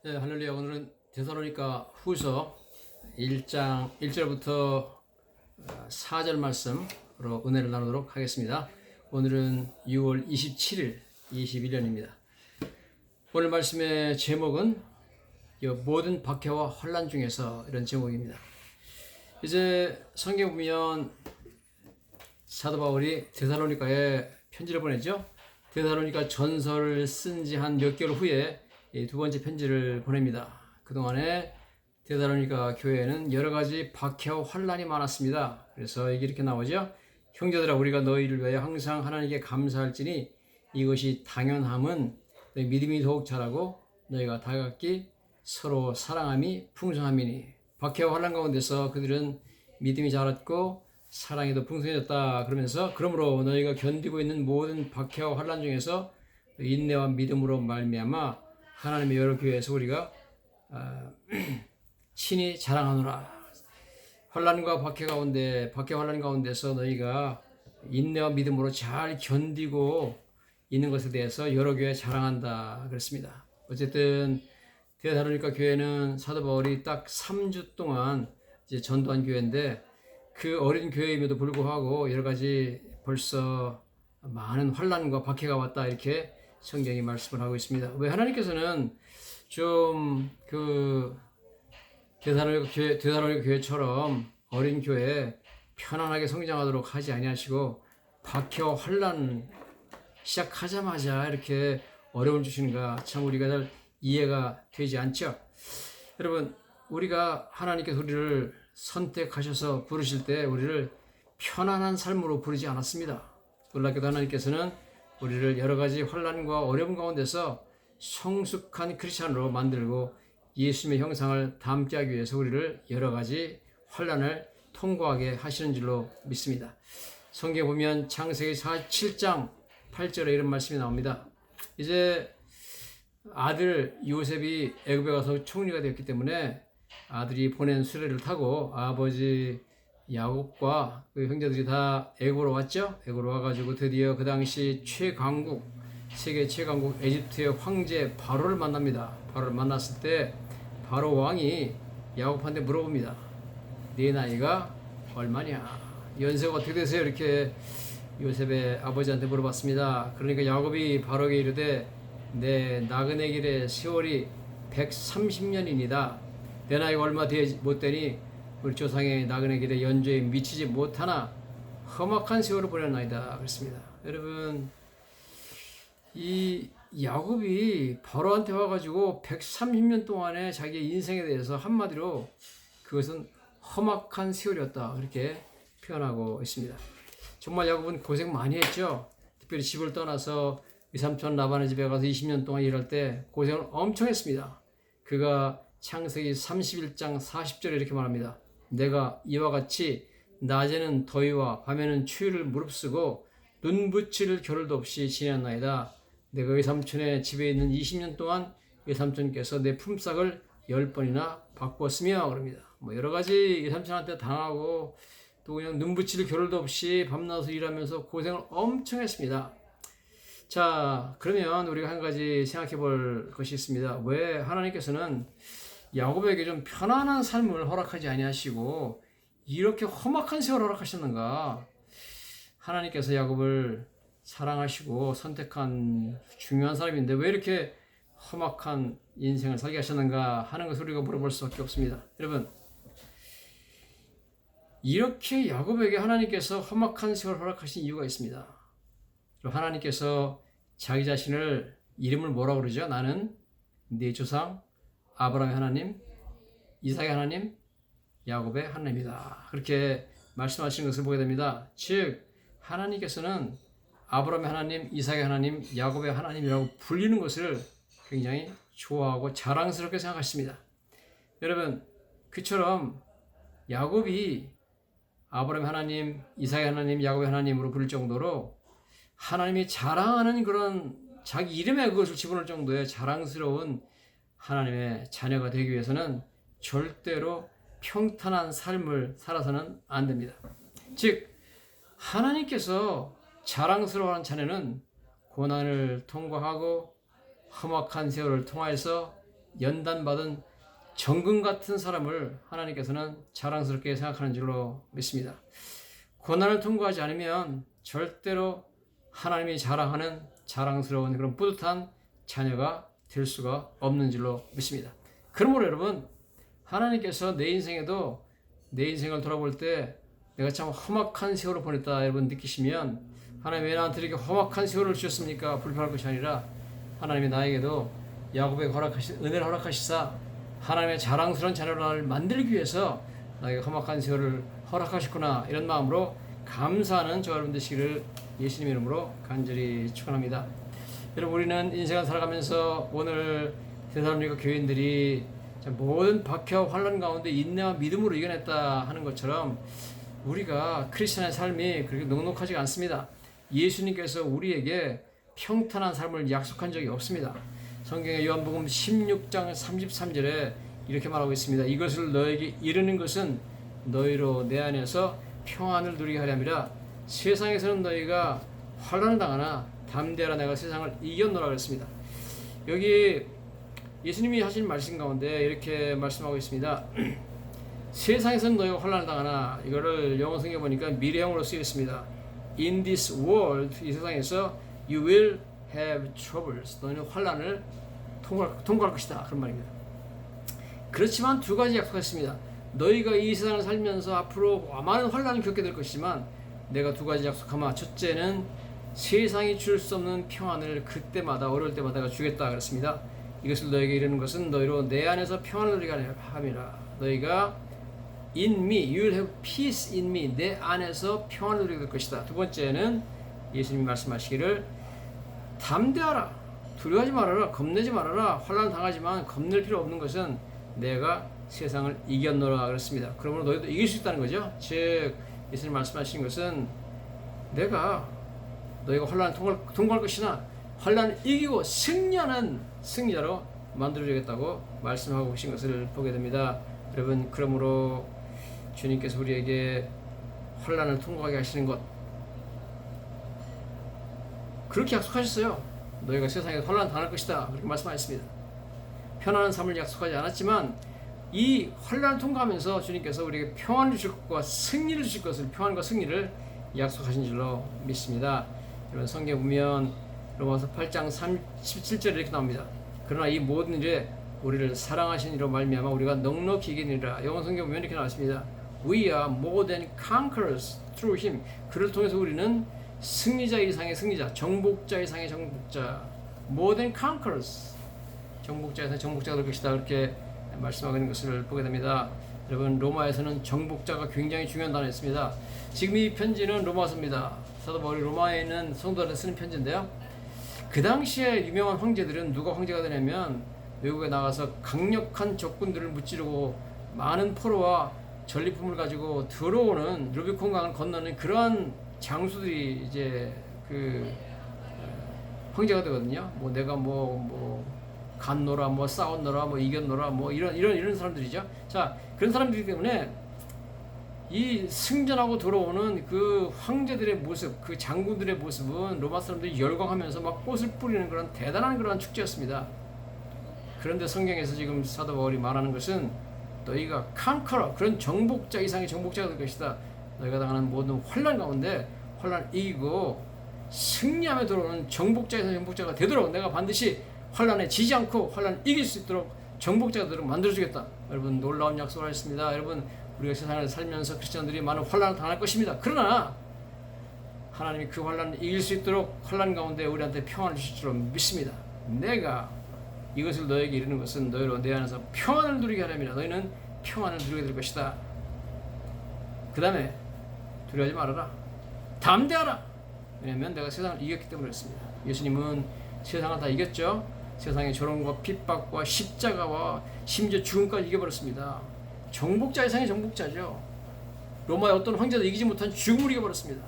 네, 할렐루야. 오늘은 데살로니가 후서 1장 1절부터 4절 말씀으로 은혜를 나누도록 하겠습니다. 오늘은 6월 27일 21년입니다. 오늘 말씀의 제목은 모든 박해와 환난 중에서 이런 제목입니다. 이제 성경 보면 사도 바울이 데살로니가에 편지를 보냈죠. 데살로니가 전서를 쓴 지 한 몇 개월 후에 두 번째 편지를 보냅니다. 그동안에 데살로니가 교회에는 여러 가지 박해와 환난이 많았습니다. 그래서 이렇게 나오죠. 형제들아, 우리가 너희를 위하여 항상 하나님께 감사할지니 이것이 당연함은 너희 믿음이 더욱 자라고 너희가 다각기 서로 사랑함이 풍성함이니. 박해와 환난 가운데서 그들은 믿음이 자랐고 사랑에도 풍성해졌다. 그러면서 그러므로 너희가 견디고 있는 모든 박해와 환난 중에서 인내와 믿음으로 말미암아 하나님의 여러 교회에서 우리가 친히 자랑하노라. 환난과 박해와 환난 가운데서 너희가 인내와 믿음으로 잘 견디고 있는 것에 대해서 여러 교회 자랑한다 그랬습니다. 어쨌든 데살로니가 교회는 사도 바울이 딱 3주 동안 이제 전도한 교회인데, 그 어린 교회임에도 불구하고 여러 가지 벌써 많은 환난과 박해가 왔다, 이렇게 성경이 말씀을 하고 있습니다. 왜 하나님께서는 좀 데살로니가 교회처럼 어린 교회 편안하게 성장하도록 하지 아니하시고 박해와 환난 시작하자마자 이렇게 어려움을 주시는가, 참 우리가 잘 이해가 되지 않죠. 여러분, 우리가 하나님께서 우리를 선택하셔서 부르실 때 우리를 편안한 삶으로 부르지 않았습니다. 놀랍게도 하나님께서는 우리를 여러 가지 환난과 어려움 가운데서 성숙한 크리스찬으로 만들고 예수님의 형상을 담게 하기 위해서 우리를 여러 가지 환난을 통과하게 하시는 줄로 믿습니다. 성경에 보면 창세기 47장 8절에 이런 말씀이 나옵니다. 이제 아들 요셉이 애굽에 가서 총리가 되었기 때문에 아들이 보낸 수레를 타고 아버지 야곱과 그 형제들이 다 애굽으로 왔죠. 애굽으로 와가지고 드디어 그 당시 세계 최강국 에집트의 황제 바로를 만납니다. 바로를 만났을 때 바로 왕이 야곱한테 물어봅니다. 네 나이가 얼마냐? 연세가 어떻게 되세요? 이렇게 요셉의 아버지한테 물어봤습니다. 그러니까 야곱이 바로에게 이르되 내 나그네 길의 세월이 130년이니다. 내 나이가 얼마 되지 못되니 우리 조상의 나그네 길의 연조에 미치지 못하나 험악한 세월을 보냈나이다 그랬습니다. 여러분, 이 야곱이 바로한테 와가지고 130년 동안의 자기의 인생에 대해서 한마디로 그것은 험악한 세월이었다, 그렇게 표현하고 있습니다. 정말 야곱은 고생 많이 했죠. 특별히 집을 떠나서 외삼촌 라반의 집에 가서 20년 동안 일할 때 고생을 엄청 했습니다. 그가 창세기 31장 40절에 이렇게 말합니다. 내가 이와 같이 낮에는 더위와 밤에는 추위를 무릅쓰고 눈붙일 겨를도 없이 지냈나이다. 내가 외삼촌의 집에 있는 20년 동안 외삼촌께서 내 품삯을 10번이나 바꿨으며 그럽니다. 여러 가지 외삼촌한테 당하고 또 그냥 눈붙일 겨를도 없이 밤낮으로 일하면서 고생을 엄청 했습니다. 자, 그러면 우리가 한 가지 생각해 볼 것이 있습니다. 왜 하나님께서는 야곱에게 좀 편안한 삶을 허락하지 아니하시고 이렇게 험악한 세월을 허락하셨는가? 하나님께서 야곱을 사랑하시고 선택한 중요한 사람인데 왜 이렇게 험악한 인생을 살게 하셨는가 하는 것을 우리가 물어볼 수밖에 없습니다. 여러분, 이렇게 야곱에게 하나님께서 험악한 세월을 허락하신 이유가 있습니다. 하나님께서 자기 자신을 이름을 뭐라고 그러죠? 나는 네 조상 아브라함의 하나님, 이삭의 하나님, 야곱의 하나님이다. 그렇게 말씀하시는 것을 보게 됩니다. 즉 하나님께서는 아브라함의 하나님, 이삭의 하나님, 야곱의 하나님이라고 불리는 것을 굉장히 좋아하고 자랑스럽게 생각하십니다. 여러분, 그처럼 야곱이 아브라함의 하나님, 이삭의 하나님, 야곱의 하나님으로 부를 정도로 하나님이 자랑하는 그런 자기 이름에 그것을 집어넣을 정도의 자랑스러운 하나님의 자녀가 되기 위해서는 절대로 평탄한 삶을 살아서는 안 됩니다. 즉 하나님께서 자랑스러워하는 자녀는 고난을 통과하고 험악한 세월을 통하여서 연단받은 정금 같은 사람을 하나님께서는 자랑스럽게 생각하는 줄로 믿습니다. 고난을 통과하지 않으면 절대로 하나님이 자랑하는 자랑스러운 그런 뿌듯한 자녀가 될 수가 없는 줄로 믿습니다. 그러므로 여러분, 하나님께서 내 인생에도 내 인생을 돌아볼 때 내가 참 험악한 세월을 보냈다 여러분 느끼시면, 하나님 왜 나한테 이렇게 험악한 세월을 주셨습니까? 불평할 것이 아니라 하나님이 나에게도 야곱에게 은혜를 허락하시사 하나님의 자랑스러운 자녀를 만들기 위해서 나에게 험악한 세월을 허락하셨구나, 이런 마음으로 감사하는 저와 여러분 되시기를 예수님 이름으로 간절히 축원합니다. 여러분, 우리는 인생을 살아가면서 오늘 대사님과 교인들이 모든 박해와 환난 가운데 인내와 믿음으로 이겨냈다 하는 것처럼 우리가 크리스천의 삶이 그렇게 넉넉하지가 않습니다. 예수님께서 우리에게 평탄한 삶을 약속한 적이 없습니다. 성경의 요한복음 16장 33절에 이렇게 말하고 있습니다. 이것을 너에게 이르는 것은 너희로 내 안에서 평안을 누리게 하려 함이라. 세상에서는 너희가 환난을 당하나 담대하라, 내가 세상을 이겼노라 그랬습니다. 여기 예수님이 하신 말씀 가운데 이렇게 말씀하고 있습니다. 세상에서는 너희가 환난을 당하나, 이거를 영어 성경에 보니까 미래형으로 쓰여 있습니다. In this world, 이 세상에서 you will have troubles. 너희는 환난을 통과할 것이다, 그런 말입니다. 그렇지만 두 가지 약속했습니다. 너희가 이 세상을 살면서 앞으로 많은 환난을 겪게 될 것이지만 내가 두 가지 약속하마. 첫째는 세상이 줄 수 없는 평안을 그때마다 어려울 때마다 내가 주겠다 그랬습니다. 이것을 너에게 이르는 것은 너희로 내 안에서 평안을 누리게 함이라. 너희가 in me, you will have peace in me. 내 안에서 평안을 누리게 될 것이다. 두 번째는 예수님이 말씀하시기를 담대하라, 두려워하지 말아라, 겁내지 말아라. 환난 당하지만 겁낼 필요 없는 것은 내가 세상을 이겼노라 그랬습니다. 그러므로 너희도 이길 수 있다는 거죠. 즉 예수님 말씀하신 것은 내가 너희가 환난을 통과할 것이나 환난을 이기고 승리하는 승리자로 만들어주겠다고 말씀하고 계신 것을 보게 됩니다. 여러분, 그러므로 주님께서 우리에게 환난을 통과하게 하시는 것, 그렇게 약속하셨어요. 너희가 세상에 환난 당할 것이다, 그렇게 말씀하셨습니다. 편안한 삶을 약속하지 않았지만 이 환난을 통과하면서 주님께서 우리에게 평안을 주실 것과 승리를 주실 것을, 평안과 승리를 약속하신 줄로 믿습니다. 여러분, 성경에 보면 로마서 8장 17절에 이렇게 나옵니다. 그러나 이 모든 일에 우리를 사랑하신 이로 말미암아 우리가 넉넉히 이기니라. 영어 성경 보면 이렇게 나왔습니다. We are more than conquerors through him. 그를 통해서 우리는 승리자 이상의 승리자, 정복자 이상의 정복자, more than conquerors, 정복자 이상의 정복자가 될 것이다, 그렇게 말씀하고 있는 것을 보게 됩니다. 여러분, 로마에서는 정복자가 굉장히 중요한 단어였습니다. 지금 이 편지는 로마서입니다. 사도 바울이 로마에 있는 성도들한테 쓰는 편지인데요. 그 당시에 유명한 황제들은 누가 황제가 되냐면 외국에 나가서 강력한 적군들을 무찌르고 많은 포로와 전리품을 가지고 들어오는 루비콘 강을 건너는 그러한 장수들이 이제 그 황제가 되거든요. 뭐 내가 갔노라, 싸웠노라, 이겼노라, 이런 사람들이죠. 자, 그런 사람들이기 때문에 이 승전하고 돌아오는 그 황제들의 모습, 그 장군들의 모습은 로마 사람들이 열광하면서 막 꽃을 뿌리는 그런 대단한 그런 축제였습니다. 그런데 성경에서 지금 사도 바울이 말하는 것은 너희가 컨커러, 그런 정복자 이상의 정복자가 될 것이다. 너희가 당하는 모든 환난 가운데 환난을 이기고 승리하며 들어오는 정복자 이상의 정복자가 되도록 내가 반드시 환난에 지지 않고 환난을 이길 수 있도록 정복자가 되도록 만들어주겠다. 여러분, 놀라운 약속을 하셨습니다. 여러분, 우리가 세상을 살면서 크리스천들이 많은 환난을 당할 것입니다. 그러나 하나님이 그 환난을 이길 수 있도록 환난 가운데 우리한테 평안을 주실 줄 믿습니다. 내가 이것을 너에게 이르는 것은 너희로 내 안에서 평안을 누리게 하려면 너희는 평안을 누리게 될 것이다. 그 다음에 두려워하지 말아라, 담대하라. 왜냐하면 내가 세상을 이겼기 때문에 그렇습니다. 예수님은 세상을 다 이겼죠. 세상의 조롱과 핍박과 십자가와 심지어 죽음까지 이겨버렸습니다. 정복자 이상의 정복자죠. 로마의 어떤 황제도 이기지 못한 죽음을 이겨버렸습니다.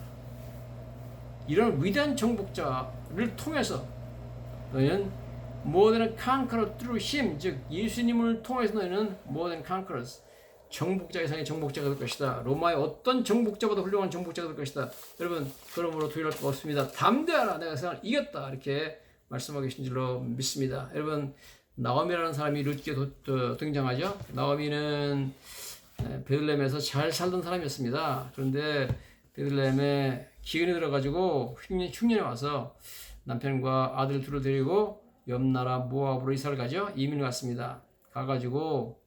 이런 위대한 정복자를 통해서 너희는 more than a conqueror through him, 즉 예수님을 통해서 너희는 more than conquerors, 정복자 이상의 정복자가 될 것이다. 로마의 어떤 정복자보다 훌륭한 정복자가 될 것이다. 여러분, 그러므로 두려울 거 없습니다. 담대하라, 내가 세상을 이겼다, 이렇게 말씀하고 계신 줄로 믿습니다. 여러분, 나오미라는 사람이 룻기에 등장하죠. 나오미는 베들레헴에서 잘 살던 사람이었습니다. 그런데 베들레헴에 기근이 들어가지고 흉년이 와서 남편과 아들 둘을 데리고 옆 나라 모압으로 이사를 가죠. 이민을 갔습니다. 가가지고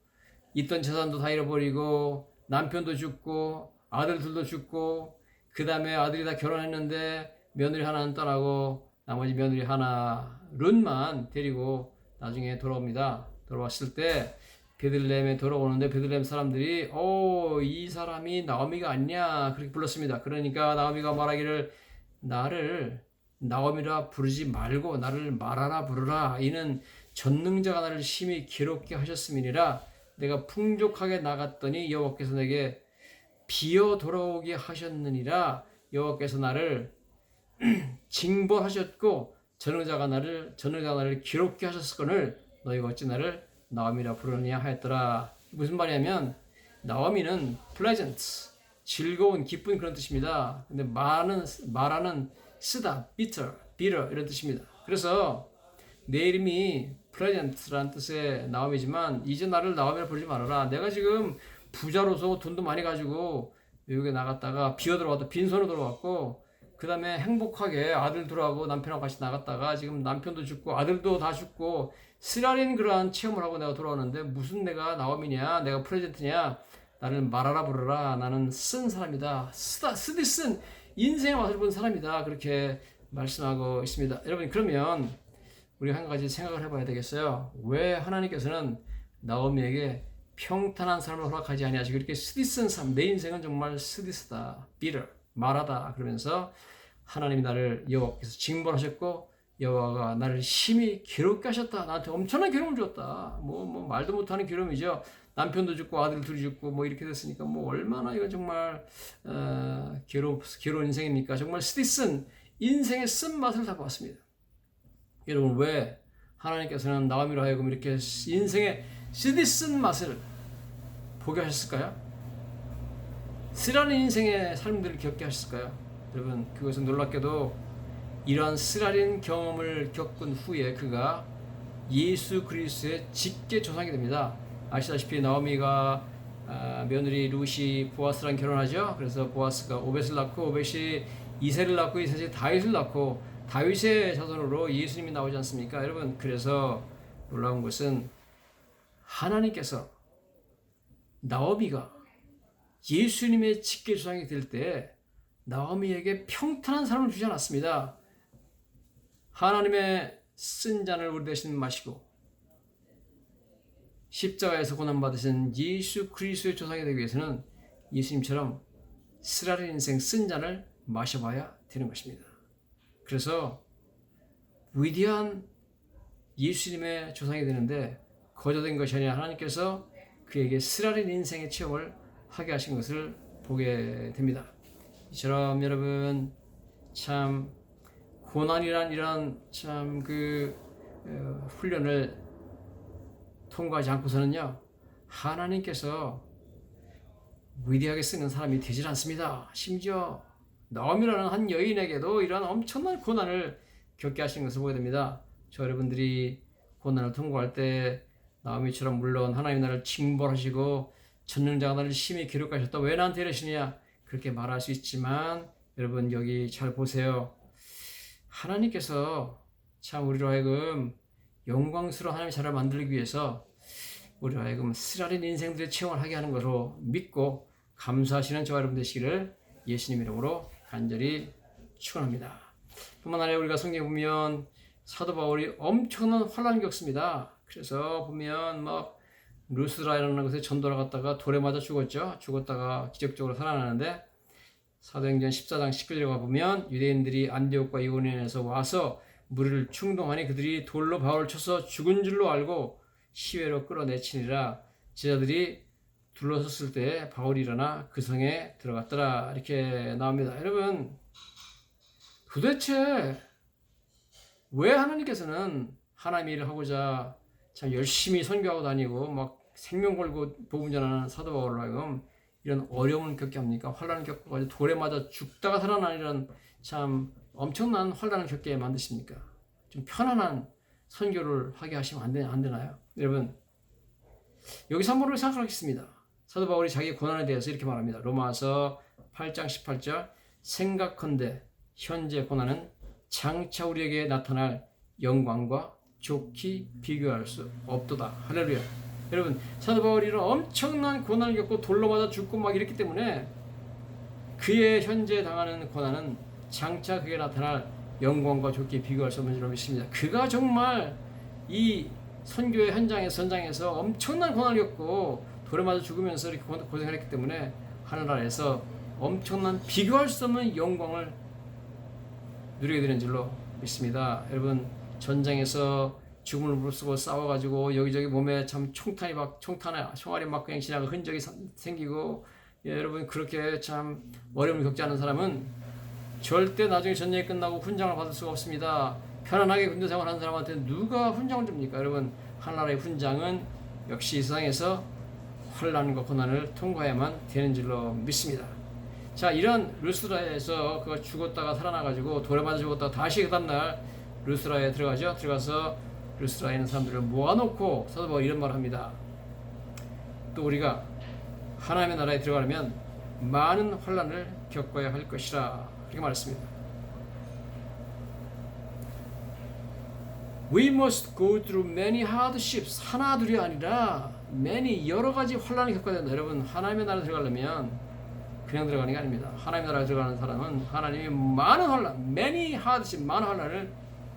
있던 재산도 다 잃어버리고 남편도 죽고 아들 둘도 죽고 그 다음에 아들이 다 결혼했는데 며느리 하나는 떠나고 나머지 며느리 하나 룻만 데리고 나중에 돌아옵니다. 돌아왔을 때 베들레헴에 돌아오는데 베들레헴 사람들이 이 사람이 나오미가 아니냐 그렇게 불렀습니다. 그러니까 나오미가 말하기를 나를 나오미라 부르지 말고 나를 마라라 부르라. 이는 전능자가 나를 심히 괴롭게 하셨음이니라. 내가 풍족하게 나갔더니 여호와께서 내게 비어 돌아오게 하셨느니라. 여호와께서 나를 징벌하셨고 전능자가 나를 괴롭게 하셨거늘 너희가 어찌 나를 나오미라 부르느냐 하였더라. 무슨 말이냐면 나오미는 pleasant, 즐거운, 기쁜 그런 뜻입니다. 근데 말하는 쓰다, bitter 이런 뜻입니다. 그래서 내 이름이 pleasant라는 뜻의 나오미지만 이제 나를 나오미라 부르지 말아라. 내가 지금 부자로서 돈도 많이 가지고 외국에 나갔다가 비어 들어왔다 빈손으로 들어왔고 그 다음에 행복하게 아들 둘하고 남편하고 같이 나갔다가 지금 남편도 죽고 아들도 다 죽고 쓰라린 그러한 체험을 하고 내가 돌아오는데 무슨 내가 나오미냐 내가 프레젠트냐 나를 말하라 부르라 나는 쓴 사람이다 쓰디 쓴 인생의 맛을 본 사람이다 그렇게 말씀하고 있습니다. 여러분 그러면 우리 한 가지 생각을 해봐야 되겠어요. 왜 하나님께서는 나오미에게 평탄한 삶을 허락하지 아니하시고 이렇게 쓰디 쓴 삶 내 인생은 정말 쓰디쓰다 bitter 말하다 그러면서 하나님이 나를 여호와께서 징벌하셨고 여호와가 나를 심히 괴롭게 하셨다. 나한테 엄청난 괴로움을 줬다. 뭐 말도 못하는 괴로움이죠. 남편도 죽고 아들 둘이 죽고 뭐 이렇게 됐으니까 뭐 얼마나 이거 정말 괴로운 인생입니까? 정말 쓰디쓴 인생의 쓴맛을 다 보았습니다. 여러분 왜 하나님께서는 나오미로 하여금 이렇게 인생의 쓰디쓴 맛을 보게 하셨을까요? 쓰라린 인생의 삶들을 겪게 하셨을까요? 여러분 그것은 놀랍게도 이러한 쓰라린 경험을 겪은 후에 그가 예수 그리스도의 직계 조상이 됩니다. 아시다시피 나오미가 며느리 룻이 보아스랑 결혼하죠. 그래서 보아스가 오벳을 낳고 오벳이 이새를 낳고 이새이 다윗을 낳고 다윗의 자손으로 예수님이 나오지 않습니까? 여러분 그래서 놀라운 것은 하나님께서 나오미가 예수님의 직계 조상이 될 때 나오미에게 평탄한 삶을 주지 않았습니다. 하나님의 쓴 잔을 우리 대신 마시고 십자가에서 고난받으신 예수 그리스도의 조상이 되기 위해서는 예수님처럼 쓰라린 인생 쓴 잔을 마셔봐야 되는 것입니다. 그래서 위대한 예수님의 조상이 되는데 거저된 것이 아니라 하나님께서 그에게 쓰라린 인생의 체험을 하게 하신 것을 보게 됩니다. 이처럼 여러분 참 고난이란 이런 참 훈련을 통과하지 않고서는요 하나님께서 위대하게 쓰는 사람이 되질 않습니다. 심지어 나오미라는 한 여인에게도 이런 엄청난 고난을 겪게 하신 것을 보게 됩니다. 저 여러분들이 고난을 통과할 때 나오미처럼 물론 하나님 나를 징벌하시고 전능자가 나를 심히 괴롭하셨다. 왜 나한테 이러시냐 그렇게 말할 수 있지만 여러분 여기 잘 보세요. 하나님께서 참 우리로 하여금 영광스러운 하나님의 자를 만들기 위해서 우리로 하여금 쓰라린 인생들의 체험을 하게 하는 것으로 믿고 감사하시는 저와 여러분 되시기를 예수님 이름으로 간절히 축원합니다. 뿐만 아니라 우리가 성경에 보면 사도 바울이 엄청난 환난을 겪습니다. 그래서 보면 막 루스라라는 곳에 전도를 갔다가 돌에 맞아 죽었죠. 죽었다가 기적적으로 살아나는데 사도행전 14장 19절에 가보면 유대인들이 안디옥과 이고니온에서 와서 무리를 충동하니 그들이 돌로 바울을 쳐서 죽은 줄로 알고 시외로 끌어내치니라. 제자들이 둘러섰을 때 바울이 일어나 그 성에 들어갔더라. 이렇게 나옵니다. 여러분 도대체 왜 하나님께서는 하나님의 일을 하고자 참 열심히 선교하고 다니고 막 생명 걸고 복음 전하는 사도 바울을 하여금 이런 어려움을 겪게 합니까? 환난을 겪고 가지고 돌에 맞아 죽다가 살아나는 이런 참 엄청난 환난을 겪게 만드십니까? 좀 편안한 선교를 하게 하시면 안 되나요? 여러분, 여기서 한번 생각하겠습니다. 사도 바울이 자기 고난에 대해서 이렇게 말합니다. 로마서 8장 18절, 생각컨대 현재 고난은 장차 우리에게 나타날 영광과 좋게 비교할 수 없도다. 할렐루야. 여러분, 사도 바울이 이런 엄청난 고난을 겪고 돌로 맞아 죽고 막 이랬기 때문에 그의 현재 당하는 고난은 장차 그게 나타날 영광과 좋게 비교할 수 없는 줄 믿습니다. 그가 정말 이 선교의 전장에서 엄청난 고난을 겪고 돌에 맞아 죽으면서 이렇게 고생을 했기 때문에 하늘나라에서 엄청난 비교할 수 없는 영광을 누리게 되는 줄로 믿습니다. 여러분, 전장에서 죽음을 무릅쓰고 싸워가지고 여기저기 몸에 참 총알이 막 그냥 지나가 흔적이 생기고, 여러분 그렇게 참 어려움을 겪지 않은 사람은 절대 나중에 전쟁이 끝나고 훈장을 받을 수가 없습니다. 편안하게 군대 생활하는 사람한테 누가 훈장을 줍니까? 여러분, 하나님의 훈장은 역시 이 세상에서 환난과 고난을 통과해야만 되는 줄로 믿습니다. 자, 이런 루스라에서 그가 죽었다가 살아나가지고 돌에 맞아 죽었다가 다시 그 다음날 루스라에 들어가죠. 들어가서 루스라에 있는 사람들을 모아놓고 사도 바울이 이런 말을 합니다. 또 우리가 하나님의 나라에 들어가려면 많은 환난을 겪어야 할 것이라, 그렇게 말했습니다. We must go through many hardships. 하나 둘이 아니라 many, 여러 가지 환난을 겪어야 된다. 여러분, 하나님의 나라에 들어가려면 그냥 들어가는 게 아닙니다. 하나님의 나라에 들어가는 사람은 하나님이 많은 환난, many hardship, 많은 환난을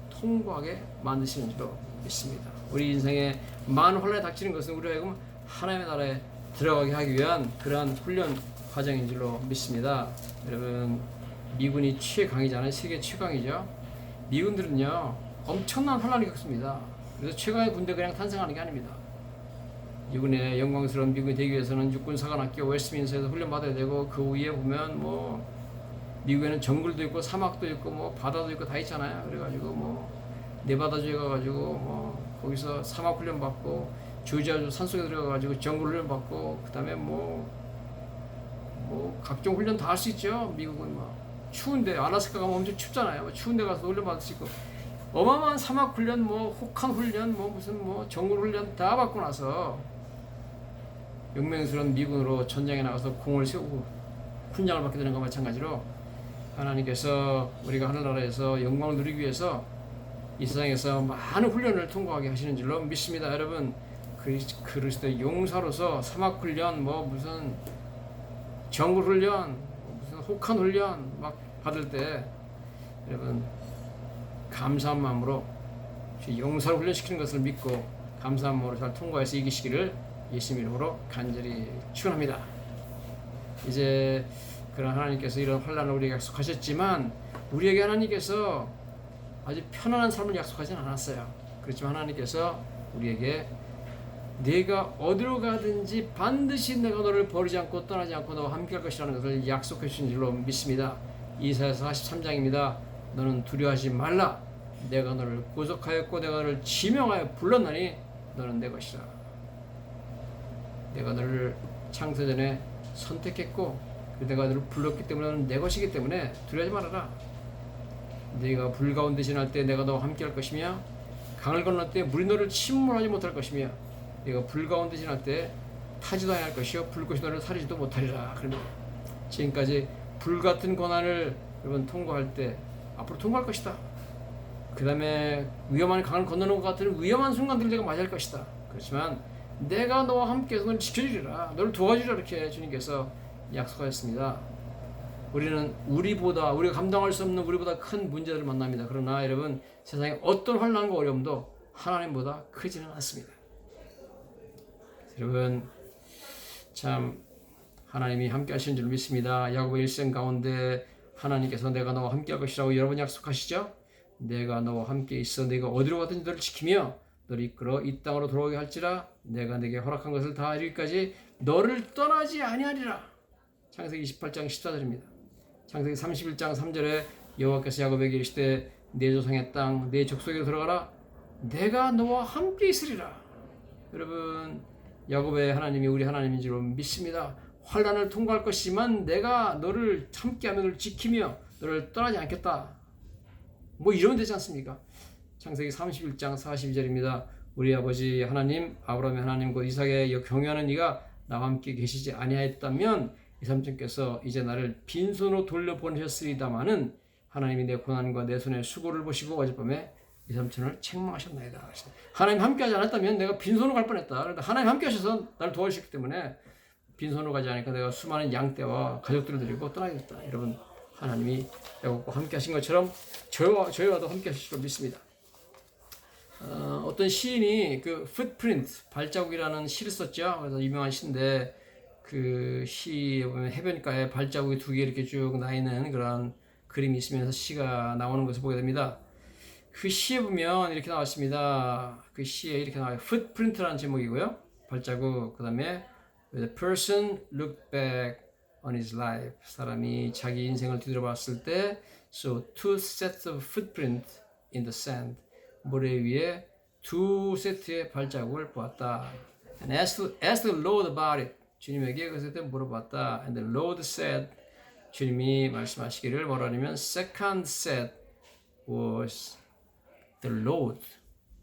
통과하게 만드시는 줄로 믿습니다. 우리 인생에 많은 환난이 닥치는 것은 우리가 지금 하나님의 나라에 들어가게 하기 위한 그러한 훈련 과정인 줄로 믿습니다. 여러분, 미군이 최강이잖아요. 세계 최강이죠. 미군들은요 엄청난 환난을 겪습니다. 그래서 최강의 군대 그냥 탄생하는 게 아닙니다. 미군의 영광스러운 미군이 되기 위해서는 육군사관학교 웨스트민스터에서 훈련받아야 되고, 그 위에 보면 뭐 미국에는 정글도 있고 사막도 있고 뭐 바다도 있고 다 있잖아요. 그래가지고 뭐 네바다주에 가가지고 뭐 거기서 사막 훈련 받고, 조지아주 산속에 들어가가지고 정글 훈련 받고, 그 다음에 뭐 각종 훈련 다 할 수 있죠. 미국은 뭐 추운데 알래스카 가면 엄청 춥잖아요. 추운데 가서 훈련 받을 수 있고, 어마어마한 사막 훈련, 뭐 혹한 훈련, 뭐 무슨 뭐 정글 훈련 다 받고 나서 용맹스러운 미군으로 전장에 나가서 공을 세우고 훈장을 받게 되는 것과 마찬가지로 하나님께서 우리가 하늘나라에서 영광을 누리기 위해서 이 세상에서 많은 훈련을 통과하게 하시는 줄로 믿습니다. 여러분, 그리스도의 용사로서 사막 훈련, 뭐 무슨 정글 훈련, 무슨 혹한 훈련 막 받을 때 여러분 감사한 마음으로 용사를 훈련시키는 것을 믿고 감사한 마음으로 잘 통과해서 이기시기를 예수님 이름으로 간절히 축원합니다. 이제 그런 하나님께서 이런 환난을 우리에게 약속하셨지만 우리에게 하나님께서 아주 편안한 삶을 약속하지는 않았어요. 그렇지만 하나님께서 우리에게 내가 어디로 가든지 반드시 내가 너를 버리지 않고 떠나지 않고 너와 함께 할 것이라는 것을 약속해 주신 줄로 믿습니다. 이사야서 43장입니다. 너는 두려워하지 말라. 내가 너를 구속하였고 내가 너를 지명하여 불렀나니 너는 내 것이라. 내가 너를 창세전에 선택했고 내가 너를 불렀기 때문에 너는 내 것이기 때문에 두려워하지 말아라. 네가 불 가운데 지날 때 내가 너와 함께 할 것이며 강을 건널 때 물이 너를 침몰하지 못할 것이며 네가 불 가운데 지날 때 타지도 아니할 것이요 불꽃이 너를 사리지도 못하리라. 그러면 지금까지 불같은 고난을 여러분 통과할 때 앞으로 통과할 것이다. 그 다음에 위험한 강을 건너는 것 같은 위험한 순간들을 내가 맞이할 것이다. 그렇지만 내가 너와 함께해서 너를 지켜주리라, 너를 도와주리라, 이렇게 주님께서 약속하셨습니다. 우리는 우리가 감당할 수 없는 우리보다 큰 문제들을 만납니다. 그러나 여러분, 세상의 어떤 환난과 어려움도 하나님보다 크지는 않습니다. 여러분, 참 하나님이 함께 하시는 줄 믿습니다. 야곱의 일생 가운데 하나님께서 내가 너와 함께 할 것이라고 여러분 약속하시죠? 내가 너와 함께 있어 내가 어디로 가든지 너를 지키며 너를 이끌어 이 땅으로 돌아오게 할지라 내가 내게 허락한 것을 다 이루기까지 너를 떠나지 아니하리라. 창세기 28장 14절입니다. 창세기 31장 3절에 여호와께서 야곱에게 이르시되 내 조상의 땅 내 족속에로 들어가라. 내가 너와 함께 있으리라. 여러분, 야곱의 하나님이 우리 하나님인 줄 믿습니다. 환난을 통과할 것이지만 내가 너를 함께하며 너를 지키며 너를 떠나지 않겠다. 뭐 이러면 되지 않습니까? 창세기 31장 42절입니다. 우리 아버지 하나님, 아브라함의 하나님, 곧 이삭의 경유하는 이가 나와 함께 계시지 아니하였다면 이 삼촌께서 이제 나를 빈손으로 돌려보내셨으리다마는 하나님이 내 고난과 내 손의 수고를 보시고 어젯밤에 이 삼촌을 책망하셨나이다. 하나님 함께하지 않았다면 내가 빈손으로 갈 뻔했다. 그런데 하나님 함께하셔서 나를 도와주셨기 때문에 빈손으로 가지 않으니까 내가 수많은 양떼와 가족들을 데리고 떠나겠다. 여러분, 하나님이 야곱과 함께하신 것처럼 저희와도 함께하실 줄 믿습니다. 어떤 시인이 그 footprint, 발자국이라는 시를 썼죠. 그래서 유명한 시인데 그 시에 보면 해변가에 발자국이 두 개 이렇게 쭉 나 있는 그런 그림이 있으면서 시가 나오는 것을 보게 됩니다. 그 시에 보면 이렇게 나왔습니다. 그 시에 이렇게 나와요. footprint라는 제목이고요. 발자국, 그 다음에 The person looked back on his life. 사람이 자기 인생을 뒤돌아봤을 때 So two sets of footprints in the sand. 모래 위에 두 세트의 발자국을 보았다. And asked the Lord about it. 주님에게 그것에 대해 물어봤다. And the Lord said, 주님이 말씀하시기를 뭐라 하냐면 second set was the Lord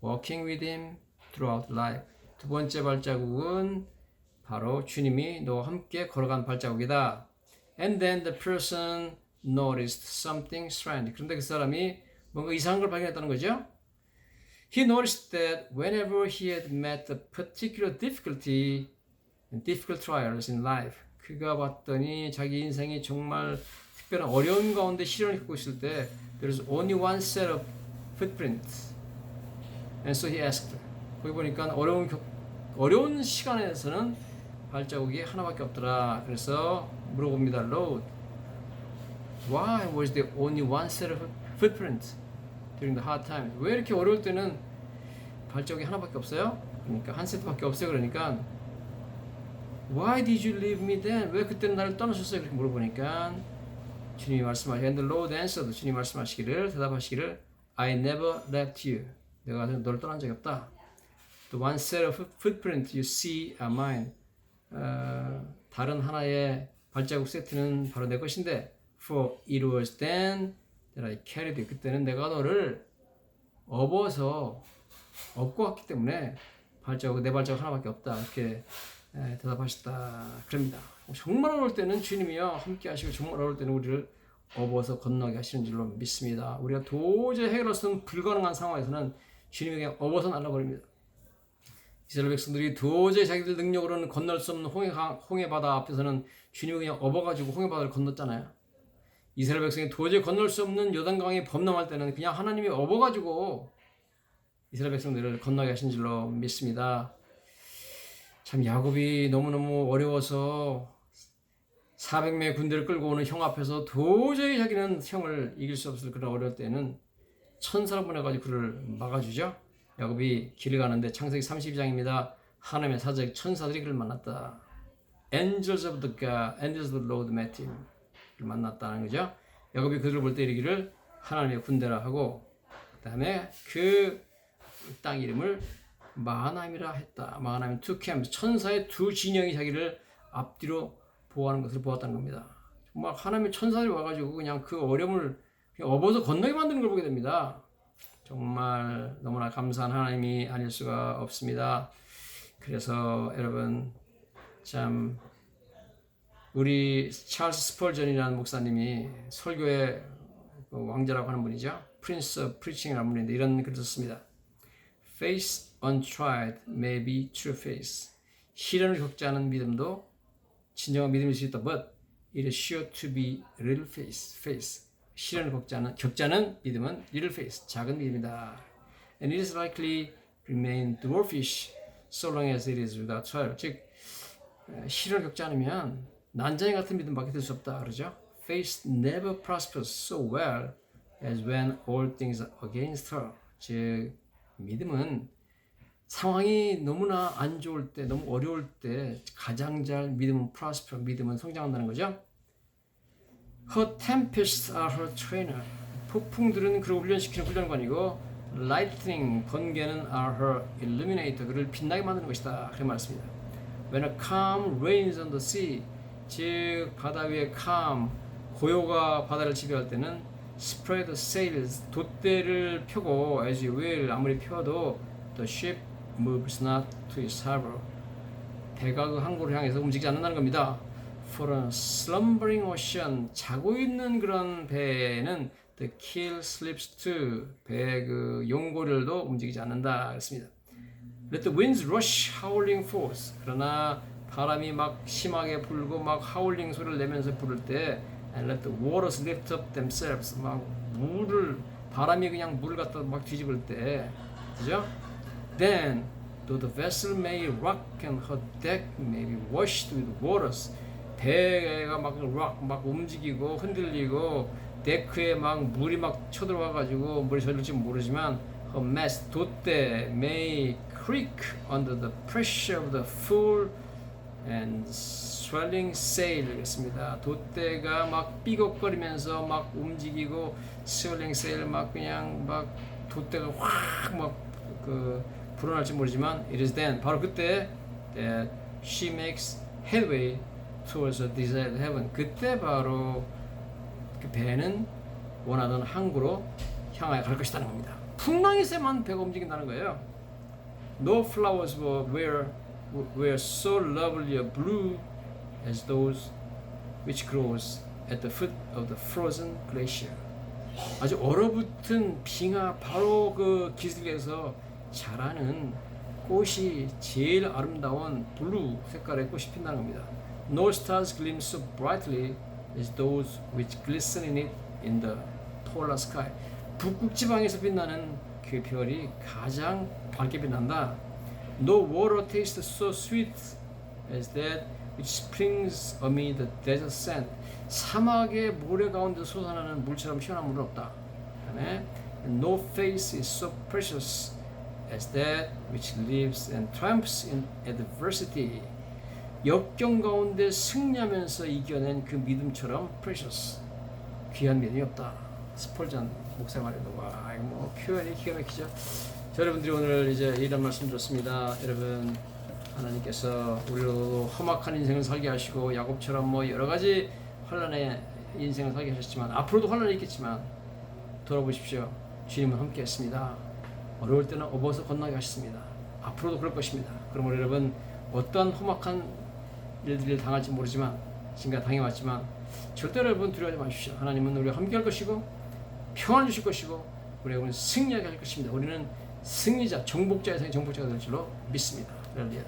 walking with him throughout life. 두 번째 발자국은 바로 주님이 너와 함께 걸어간 발자국이다. And then the person noticed something strange. 그런데 그 사람이 뭔가 이상한 걸 발견했다는 거죠. He noticed that whenever he had met a particular difficulty and difficult trials in life, 그가 봤더니 자기 인생이 정말 특별한 어려운 가운데 시련을 겪고 있을 때 there is only one set of footprints. And so he asked. 거기 보니까 어려운 시간에서는 발자국이 하나밖에 없더라. 그래서 물어봅니다. Lord, why was there only one set of footprints during the hard times? 왜 이렇게 어려울 때는 발자국이 하나밖에 없어요? 그러니까 한 세트밖에 없어요. 그러니까 Why did you leave me then? 왜 그때는 나를 떠나셨어요? 그렇게 물어보니까 주님이 말씀하시기를 And the Lord answered. 주님이 말씀하시기를 대답하시기를 I never left you. 내가 너를 떠난 적이 없다. The one set of footprints you see are mine. 다른 하나의 발자국 세트는 바로 내 것인데 For it was then that I carried you. 그때는 내가 너를 업어서 업고 왔기 때문에 내 발자국 하나밖에 없다. 이렇게 대답하셨다. 그럽니다. 정말 어려울 때는 주님이요 함께 하시고 정말 어려울 때는 우리를 업어서 건너게 하시는 줄로 믿습니다. 우리가 도저히 해결할 수 없는 불가능한 상황에서는 주님이 그냥 업어서 날라버립니다. 이스라엘 백성들이 도저히 자기들 능력으로는 건널 수 없는 홍해 바다 앞에서는 주님이 그냥 업어가지고 홍해 바다를 건넜잖아요. 이스라엘 백성이 도저히 건널 수 없는 요단강이 범람할 때는 그냥 하나님이 업어가지고 이스라엘 백성들을 건너게 하신 줄로 믿습니다. 참 야곱이 너무너무 어려워서 400명의 군대를 끌고 오는 형 앞에서 도저히 자기는 형을 이길 수 없을 그런 어려울 때는 천사를 보내가지고 그를 막아주죠. 야곱이 길을 가는데 창세기 32장입니다. 하나님의 사적 천사들이 그를 만났다. Angels of the God, Angels of the Lord met him. 그를 만났다는 거죠. 야곱이 그들을 볼 때 이르기를 하나님의 군대라 하고 그 다음에 그 땅 이름을 마하나임이라 했다. 마하나임 two camps, 천사의 두 진영이 자기를 앞뒤로 보호하는 것을 보았다는 겁니다. 정말 하나님의 천사들이 와가지고 그냥 그 어려움을 그냥 업어서 건너게 만드는 걸 보게 됩니다. 정말 너무나 감사한 하나님이 아닐 수가 없습니다. 그래서 여러분 참 우리 찰스 스펄전이라는 목사님이 설교의 왕자라고 하는 분이죠. Prince of Preaching이라는 분인데 이런 글을 썼습니다. Faith untried may be true faith. 시련을 겪지 않은 믿음도 진정한 믿음일 수 있다. But it is sure to be little faith. 시련을 겪지 않은 믿음은 little faith, 작은 믿음이다. And it is likely remain dwarfish so long as it is without trial. 즉 시련을 겪지 않으면 난장이 같은 믿음밖에 될 수 없다. 그러죠? Faith never prospers so well as when all things are against her. 즉 믿음은 상황이 너무나 안 좋을 때, 너무 어려울 때 가장 잘 믿음은 prosper, 믿음은 성장한다는 거죠. Her tempests are her trainer. 폭풍들은 그를 훈련시키는 훈련관이고 lightning, 번개는 are her illuminator. 그를 빛나게 만드는 것이다. 그렇게 말했습니다. When a calm reigns on the sea, 즉 바다 위에 calm, 고요가 바다를 지배할 때는 spread sails 돛대를 펴고 as you will 아무리 펴도 the ship moves not to its harbor 배가 그 항구를 향해서 움직이지 않는다는 겁니다. For a slumbering ocean 자고 있는 그런 배는 the keel slips too 배의 그 용고리도 움직이지 않는다 그랬습니다. Let the winds rush howling forth 그러나 바람이 막 심하게 불고 막 하울링 소리를 내면서 부를 때 and let the waters lift up themselves 막 물을 바람이 그냥 물을 갖다 막 뒤집을 때 그죠? Then though the vessel may rock and her deck may be washed with waters 배가 막 rock 막 움직이고 흔들리고 데크에 막 물이 막 쳐들어와 가지고 물이 젖을지 모르지만 her mast 돛대 may creak under the pressure of the full and swelling sail 이랬습니다. 돛대가 막 삐걱거리면서 막 움직이고 swelling sail 막 그냥 막 돛대가 확 막 그 불어날지 모르지만 it is then 바로 그때 that she makes headway towards the desired heaven 그때 바로 그 배는 원하던 항구로 향하여 갈 것이라는 겁니다. 풍랑이 세만 배가 움직인다는 거예요. No flowers were so lovely a blue as those which grows at the foot of the frozen glacier. 아주 얼어붙은 빙하 바로 그 기슭에서 자라는 꽃이 제일 아름다운 블루 색깔의 꽃이 핀다는 겁니다. No stars gleam so brightly as those which glisten in it in the polar sky. 북극 지방에서 빛나는 그 별이 가장 밝게 빛난다. No water tastes so sweet as that which springs amid the desert sand. 사막의 모래 가운데 솟아나는 물처럼 시원한 물은 없다. 그다음에 no face is so precious as that which lives and triumphs in adversity. 역경 가운데 승리하면서 이겨낸 그 믿음처럼 precious. 귀한 믿음이 없다. 스펄전 목사 말에도 와, 뭐 표현이 기가 막히죠. 자, 여러분들이 오늘 이제 이런 말씀 드렸습니다. 여러분 하나님께서 우리로 험악한 인생을 살게 하시고 야곱처럼 뭐 여러 가지 환란의 인생을 살게 하셨지만 앞으로도 환란이 있겠지만 돌아보십시오. 주님은 함께했습니다. 어려울 때는 업어서 건너게 하셨습니다. 앞으로도 그럴 것입니다. 그러므로 여러분 어떠한 험악한 일들을 당할지 모르지만 지금까지 당해왔지만 절대로 여러분 두려워하지 마십시오. 하나님은 우리와 함께할 것이고 평안을 주실 것이고 우리가 승리하게 할 것입니다. 우리는 승리자, 정복자의 정복자가 될 줄로 믿습니다. 할렐루야.